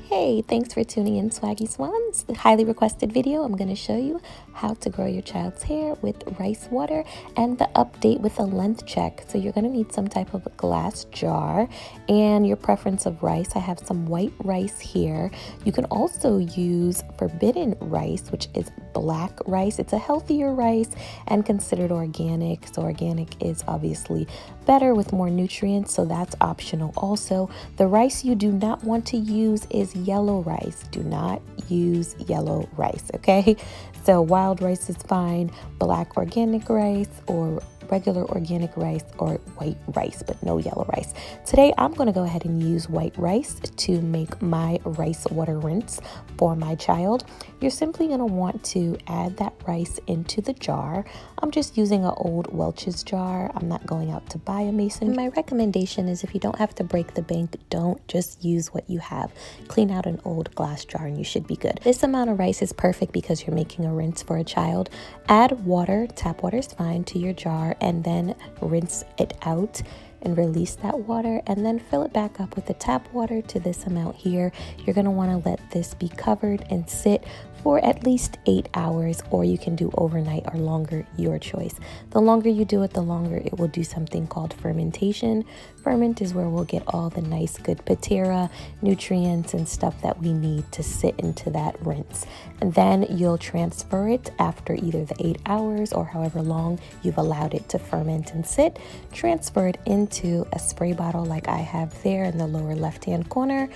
Hey, thanks for tuning in, Swaggy Swans. The highly requested video, I'm going to show you how to grow your child's hair with rice water and the update with a length check. So you're going to need some type of glass jar and your preference of rice. I have some white rice here. You can also use forbidden rice, which is black rice. It's a healthier rice and considered organic. So organic is obviously better with more nutrients, so that's optional. Also, the rice you do not want to use is yellow rice. Do not use yellow rice, okay? So wild rice is fine, black organic rice or regular organic rice or white rice, but no yellow rice. Today, I'm going to go ahead and use white rice to make my rice water rinse for my child. You're simply going to want to add that rice into the jar. I'm just using an old Welch's jar. I'm not going out to buy a mason. My recommendation is if you don't have to break the bank, don't just use what you have. Clean out an old glass jar and you should be good. This amount of rice is perfect because you're making a rinse for a child. Add water, tap water is fine, to your jar and then rinse it out and release that water and then fill it back up with the tap water to this amount here. You're going to want to let this be covered and sit for at least 8 hours, or you can do overnight or longer, your choice. The longer you do it, the longer it will do something called fermentation. Ferment is where we'll get all the nice good patera, nutrients and stuff that we need to sit into that rinse. And then you'll transfer it after either the 8 hours or however long you've allowed it to ferment and sit. Transfer it into a spray bottle like I have there in the lower left-hand corner.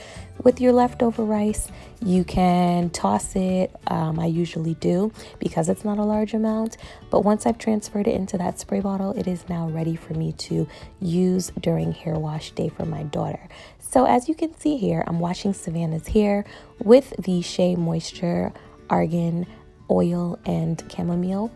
With your leftover rice, you can toss it. I usually do because it's not a large amount. But once I've transferred it into that spray bottle, it is now ready for me to use during hair wash day for my daughter. So as you can see here, I'm washing Savannah's hair with the Shea Moisture Argan Oil and Chamomile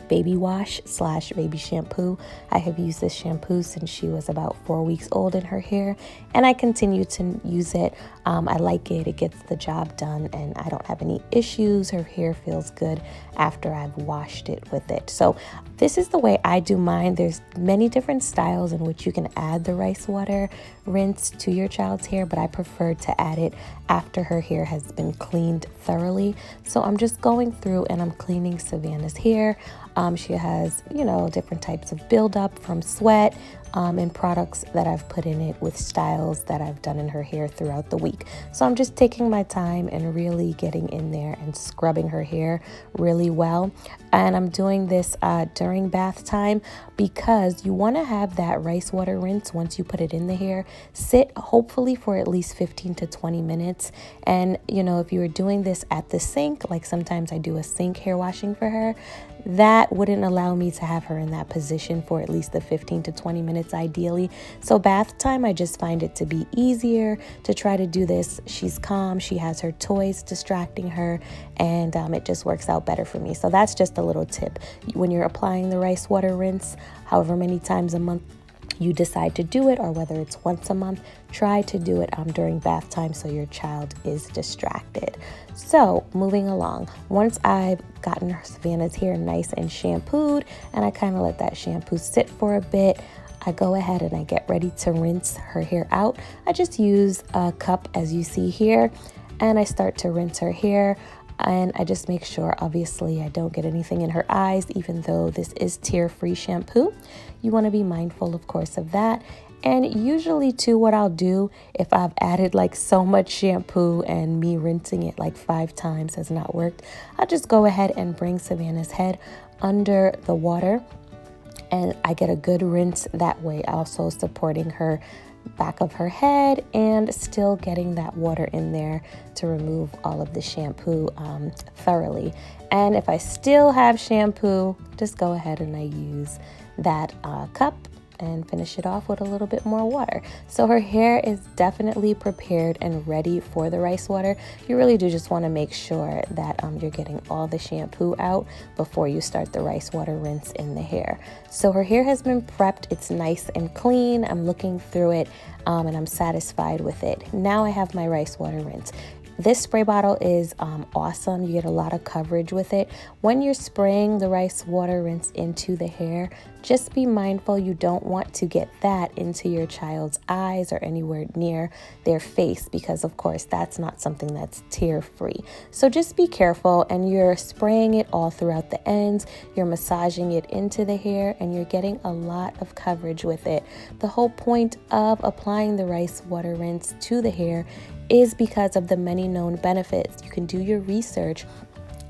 baby wash / baby shampoo. I have used this shampoo since she was about 4 weeks old in her hair, and I continue to use it. I like it. It gets the job done, and I don't have any issues. Her hair feels good after I've washed it with it. So this is the way I do mine. There's many different styles in which you can add the rice water rinse to your child's hair, but I prefer to add it after her hair has been cleaned thoroughly. So I'm just going through and I'm cleaning Savannah's hair. She has, different types of buildup from sweat and products that I've put in it with styles that I've done in her hair throughout the week. So I'm just taking my time and really getting in there and scrubbing her hair really well. And I'm doing this during bath time because you want to have that rice water rinse once you put it in the hair sit hopefully for at least 15 to 20 minutes. And, if you were doing this at the sink, like sometimes I do a sink hair washing for her, that wouldn't allow me to have her in that position for at least the 15 to 20 minutes ideally. So bath time, I just find it to be easier to try to do this. She's calm, she has her toys distracting her, and it just works out better for me. So that's just a little tip. When you're applying the rice water rinse, however many times a month you decide to do it, or whether it's once a month, try to do it during bath time so your child is distracted. So moving along, once I've gotten Savannah's hair nice and shampooed and I kind of let that shampoo sit for a bit, I go ahead and I get ready to rinse her hair out. I just use a cup as you see here, and I start to rinse her hair. And I just make sure, obviously, I don't get anything in her eyes, even though this is tear-free shampoo. You want to be mindful, of course, of that. And usually, too, what I'll do, if I've added like so much shampoo and me rinsing it like 5 times has not worked, I'll just go ahead and bring Savannah's head under the water. And I get a good rinse that way, also supporting her back of her head and still getting that water in there to remove all of the shampoo thoroughly. And if I still have shampoo, just go ahead and I use that cup and finish it off with a little bit more water. So her hair is definitely prepared and ready for the rice water. You really do just want to make sure that you're getting all the shampoo out before you start the rice water rinse in the hair. So her hair has been prepped. It's nice and clean. I'm looking through it and I'm satisfied with it. Now I have my rice water rinse. This spray bottle is awesome. You get a lot of coverage with it. When you're spraying the rice water rinse into the hair, just be mindful you don't want to get that into your child's eyes or anywhere near their face, because of course that's not something that's tear free. So just be careful, and you're spraying it all throughout the ends, you're massaging it into the hair, and you're getting a lot of coverage with it. The whole point of applying the rice water rinse to the hair is because of the many known benefits. You can do your research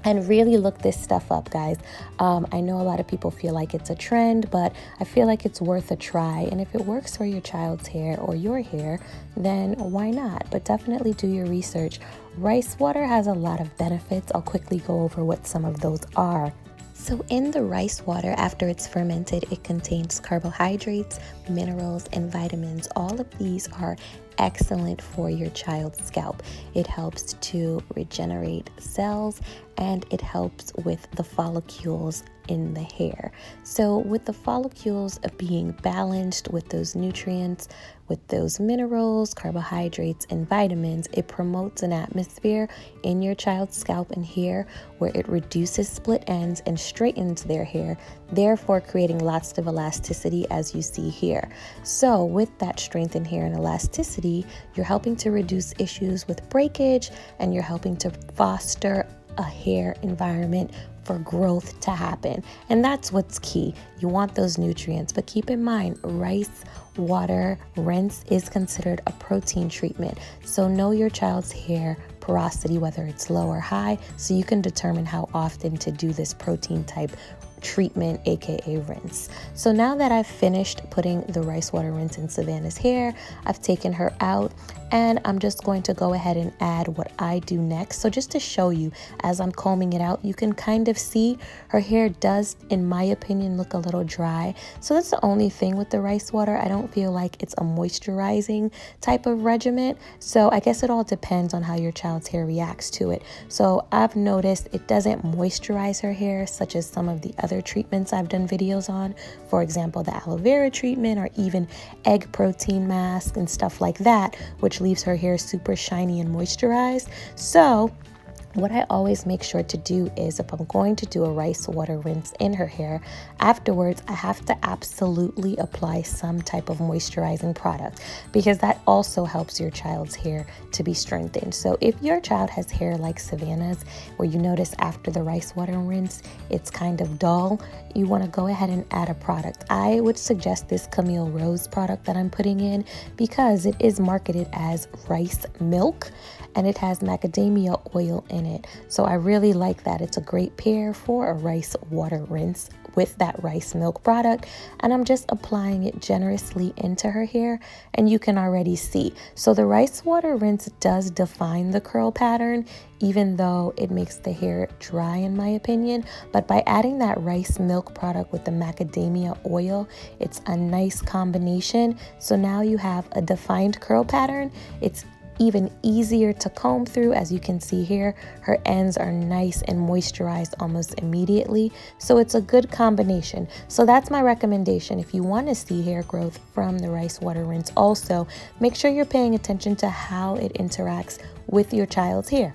and really look this stuff up, guys. I know a lot of people feel like it's a trend, but I feel like it's worth a try. And if it works for your child's hair or your hair, then why not? But definitely do your research. Rice water has a lot of benefits. I'll quickly go over what some of those are. So in the rice water, after it's fermented, it contains carbohydrates, minerals, and vitamins. All of these are excellent for your child's scalp. It helps to regenerate cells, and it helps with the follicles in the hair. So with the follicles being balanced with those nutrients, with those minerals, carbohydrates, and vitamins, it promotes an atmosphere in your child's scalp and hair where it reduces split ends and straightens their hair, therefore creating lots of elasticity, as you see here. So with that strengthened hair and elasticity, you're helping to reduce issues with breakage, and you're helping to foster a hair environment for growth to happen. And that's what's key. You want those nutrients, but keep in mind, rice water rinse is considered a protein treatment. So know your child's hair porosity, whether it's low or high, so you can determine how often to do this protein type treatment, aka rinse. So now that I've finished putting the rice water rinse in Savannah's hair, I've taken her out, and I'm just going to go ahead and add what I do next. So just to show you, as I'm combing it out, you can kind of see her hair does, in my opinion, look a little dry. So that's the only thing with the rice water. I don't feel like it's a moisturizing type of regimen. So I guess it all depends on how your child's hair reacts to it. So I've noticed it doesn't moisturize her hair, such as some of the other treatments I've done videos on. For example, the aloe vera treatment, or even egg protein mask and stuff like that, which leaves her hair super shiny and moisturized. So what I always make sure to do is, if I'm going to do a rice water rinse in her hair, afterwards I have to absolutely apply some type of moisturizing product, because that also helps your child's hair to be strengthened. So if your child has hair like Savannah's, where you notice after the rice water rinse it's kind of dull, you want to go ahead and add a product. I would suggest this Camille Rose product that I'm putting in, because it is marketed as rice milk, and it has macadamia oil in it. So I really like that. It's a great pair for a rice water rinse with that rice milk product. And I'm just applying it generously into her hair, and you can already see. So the rice water rinse does define the curl pattern, even though it makes the hair dry, in my opinion. But by adding that rice milk product with the macadamia oil, it's a nice combination. So now you have a defined curl pattern. It's even easier to comb through. As you can see here, her ends are nice and moisturized almost immediately. So it's a good combination. So that's my recommendation. If you want to see hair growth from the rice water rinse, also make sure you're paying attention to how it interacts with your child's hair.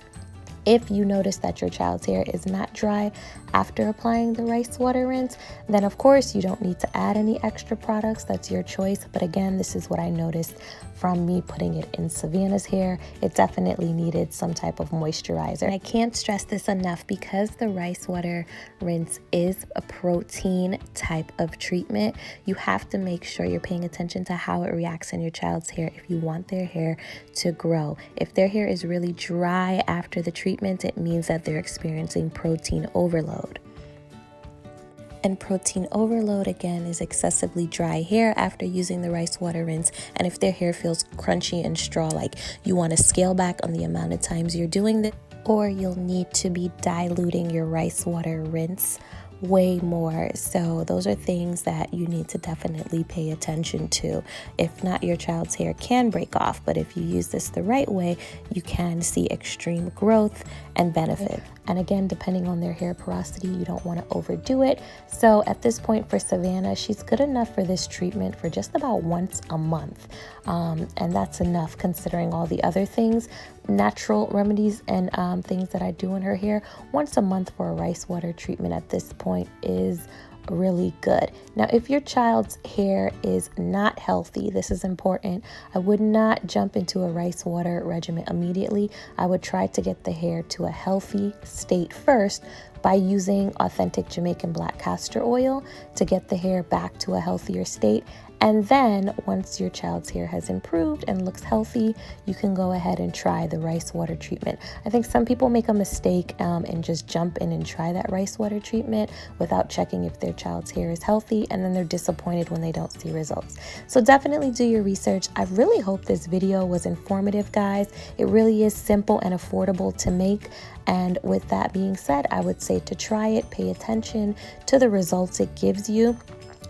If you notice that your child's hair is not dry after applying the rice water rinse, then of course you don't need to add any extra products. That's your choice. But again, this is what I noticed from me putting it in Savannah's hair. It definitely needed some type of moisturizer. I can't stress this enough, because the rice water rinse is a protein type of treatment. You have to make sure you're paying attention to how it reacts in your child's hair if you want their hair to grow. If their hair is really dry after the treatment, it means that they're experiencing protein overload. And protein overload, again, is excessively dry hair after using the rice water rinse. And if their hair feels crunchy and straw-like, you want to scale back on the amount of times you're doing this, or you'll need to be diluting your rice water rinse way more. So those are things that you need to definitely pay attention to. If not, your child's hair can break off, but if you use this the right way, you can see extreme growth and benefit. And again, depending on their hair porosity, you don't want to overdo it. So at this point for Savannah, she's good enough for this treatment for just about once a month. And that's enough considering all the other things, natural remedies and things that I do in her hair. Once a month for a rice water treatment at this point is really good. Now, if your child's hair is not healthy, this is important. I would not jump into a rice water regimen immediately. I would try to get the hair to a healthy state first by using authentic Jamaican black castor oil to get the hair back to a healthier state. And then once your child's hair has improved and looks healthy, you can go ahead and try the rice water treatment. I think some people make a mistake and just jump in and try that rice water treatment without checking if their child's hair is healthy, and then they're disappointed when they don't see results. So definitely do your research. I really hope this video was informative, guys. It really is simple and affordable to make. And with that being said, I would say to try it, pay attention to the results it gives you.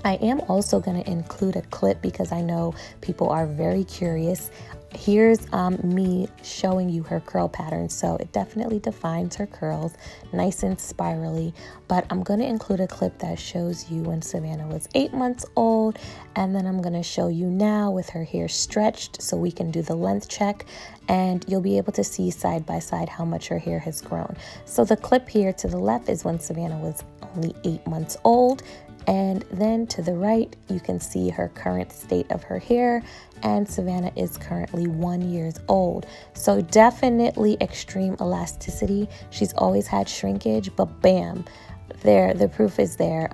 I am also going to include a clip because I know people are very curious. Here's me showing you her curl pattern. So it definitely defines her curls, nice and spirally. But I'm going to include a clip that shows you when Savannah was 8 months old. And then I'm going to show you now with her hair stretched so we can do the length check. And you'll be able to see side by side how much her hair has grown. So the clip here to the left is when Savannah was only 8 months old. And then to the right, you can see her current state of her hair, and Savannah is currently 1 year old. So definitely extreme elasticity. She's always had shrinkage, but bam, there, the proof is there.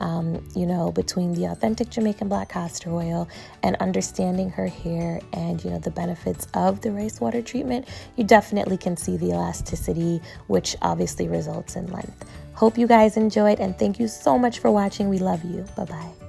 You know, between the authentic Jamaican black castor oil and understanding her hair and, you know, the benefits of the rice water treatment, you definitely can see the elasticity, which obviously results in length. Hope you guys enjoyed, and thank you so much for watching. We love you. Bye-bye.